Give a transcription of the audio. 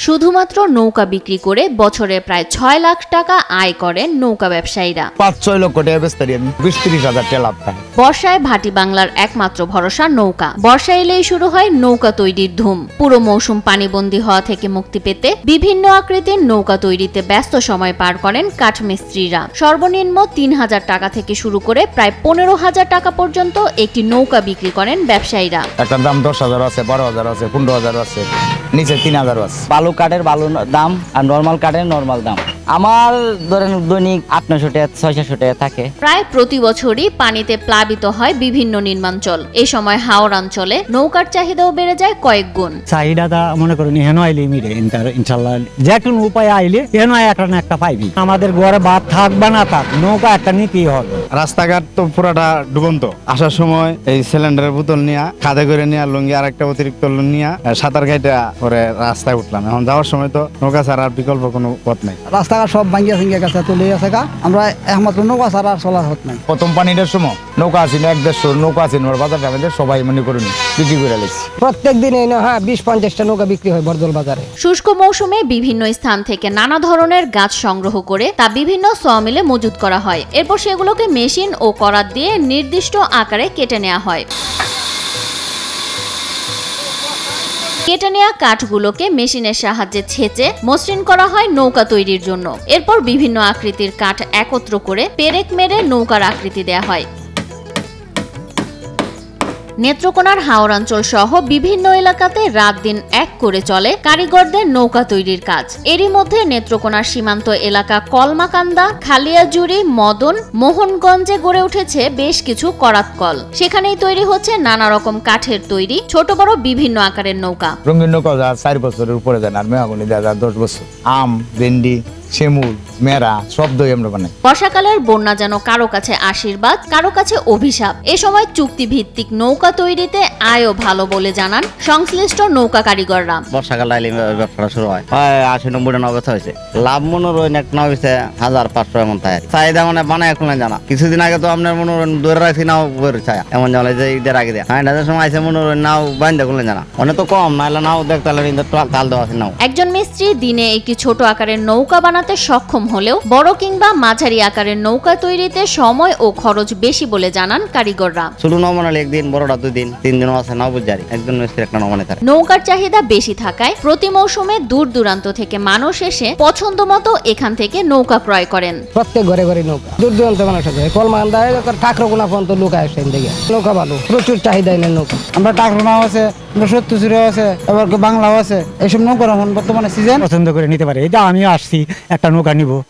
শুধুমাত্র নৌকা বিক্রি করে বছরে প্রায় ৬ লাখ টাকা আয় করেন নৌকা ব্যবসায়ীরা। ৫-৬ লক্ষ টাকা বেচতে ২০-৩০ হাজার টাকা লাভ পায়। বর্ষায় ভাটি বাংলার একমাত্র ভরসা নৌকা। বর্ষা এলেই শুরু হয় নৌকা তৈরির ধুম। পুরো মৌসুম পানিবন্দী হওয়া থেকে মুক্তি পেতে বিভিন্ন আকৃতির নৌকা তৈরিতে ব্যস্ত সময় পার করেন কাঠমিস্ত্রিরা। সর্বনিম্ন ৩,০০০ টাকা থেকে শুরু করে প্রায় ১৫,০০০ টাকা পর্যন্ত একটি নৌকা বিক্রি করেন ব্যবসায়ীরা। একটা দাম ১০,০০০ আছে, ১২,০০০ আছে, ১৫,০০০ আছে, নিচে ৩,০০০ আছে। বালু কাঠের বালু দাম আর নরমাল কাঠের নরমাল দাম। আমার ধরেন দৈনিক ৮-৯০০ টাকা ৬-৭০০ টাকা থাকে। প্রায় প্রতি বছরই পানিতে প্লাবিত হয় বিভিন্ন নির্মাঞ্চল। এই সময় হাওর অঞ্চলে নৌকার চাহিদাও বেড়ে যায় কয়েক গুণ। চাহিদাটা মনে করেন হেন আইলে মিলে ইনশাল্লাহ যে কোনো উপায় আইলে হেন একটা না একটা পাইবি। আমাদের ঘরে ভাত থাক বা না থাক নৌকা একটা নিতেই হবে। রাস্তাঘাট তো পুরাটা ডুবন্ত। আসার সময় এই সিলিন্ডারের বোতল নিয়ে খাদে করে নিয়ে লুঙ্গি আর একটা অতিরিক্ত নিয়ে সাঁতার কাইটা পরে রাস্তায় উঠলাম। এখন যাওয়ার সময় তো নৌকা ছাড়া আর বিকল্প কোনো পথ নেই। রাস্তাঘাট সব ভাঙ্গিয়া সিঙ্গিয়া গেছে, চলে গেছে গা। আমরা একমাত্র নৌকা ছাড়া আর চলার হত নাই। প্রথম পানিটার সময় নৌকা আছে না, ১-১৫০ নৌকা আছে বাজারটা আমাদের সবাই মনে করুন বিক্রি করে লেছি। প্রত্যেক দিনে ২০-৫০টা নৌকা বিক্রি হয় বরদল বাজারে। শুষ্ক মৌসুমে বিভিন্ন স্থান থেকে নানা ধরনের গাছ সংগ্রহ করে তা বিভিন্ন সমিলে মজুত করা হয়। এরপর সেগুলোকে মেশিন ও করাত দিয়ে নির্দিষ্ট আকারে কেটে নেওয়া হয়। কেটে নেওয়া কাঠগুলোকে মেশিনের সাহায্যে ছেঁচে মসৃণ করা হয় নৌকা তৈরির জন্য। এরপর বিভিন্ন আকৃতির কাঠ একত্র করে পেরেক মেরে নৌকার আকৃতি দেয়া হয়। নেত্রকোনার হাওড়াঞ্চল সহ বিভিন্ন এলাকাতে রাত দিন এক করে চলে কারিগরদের নৌকা তৈরির কাজ। এরই মধ্যে নেত্রকোনার সীমান্ত এলাকা কলমাকান্দা, খালিয়াজুড়ি, মদন, মোহনগঞ্জে গড়ে উঠেছে বেশ কিছু করাত কল। সেখানেই তৈরি হচ্ছে নানা রকম কাঠের তৈরি ছোট বড় বিভিন্ন আকারের নৌকা। রঙিন নৌকা যা ৪ বছরের উপরে যায় আর মেহাগুনি দেওয়া যায় ১০ বছর। আম, ভেন্ডি, শিমুল, মেরা সব দই আমরা বানাই। বর্ষাকালের বন্যা যেন কারো কাছে আশীর্বাদ, কারো কাছে অভিশাপ। এ সময় চুক্তিভিত্তিক নৌকা তৈরিতে আয়ও ভালো বলে জানান সংশ্লিষ্ট নৌকা কারিগররা। বর্ষাকাল আইলে ব্যবসা শুরু হয় ৮০-৯০ অবস্থা হয়েছে। লাভ মনোরঞ্জন এক নাও হয়েছে ১,৫০০ এমন তাই চাহিদা মানে বানায় এখন জানা। কিছুদিন আগে তো আপনার মনোরঞ্জন দূরে রাখছি নাও ছায়া এমন জানা যে ঈদের আগে দেয় ৬০০০ সময় আছে মনোরঞ্জন নাও বান্ধে করলেন জানা অনেক তো কম নাহলে নাও দেখতে তাল দেওয়া আছে নাও। একজন মিস্ত্রি দিনে একটি ছোট আকারের নৌকা বানাতে সক্ষম হলেও বড় কিংবা মাঝারি আকারের নৌকা তৈরিতে সময় ও খরচ বেশি বলে জানান কারিগররা। ছোট নাও বানালে একদিন, বড়টা ২ দিন, ৩ দিনও আছে নাও বুঝারি একজন মিস্ত্রি একটা নাও বানাতে। নৌকার চাহিদা বেশি থাকায় প্রতি মৌসুমে দূর দূরান্ত থেকে মানুষ এসে পছন্দ মতো এখান থেকে নৌকা ক্রয় করেন। প্রত্যেক ঘরে ঘরে নৌকা, দূর দূরান্ত মানুষ আছে। কলমাকান্দায় ঠাকুরগুনা পর্যন্ত লোক আসে দেখে। নৌকা ভালো, প্রচুর চাহিদা এনে নৌকা। আমরা টাকরো নাও আছে, সত্যচুরি আছে, এবার বাংলাও আছে। এইসব নৌকা এখন বর্তমানে সিজন পছন্দ করে নিতে পারে। এটা আমিও আসছি একটা নৌকা নিব।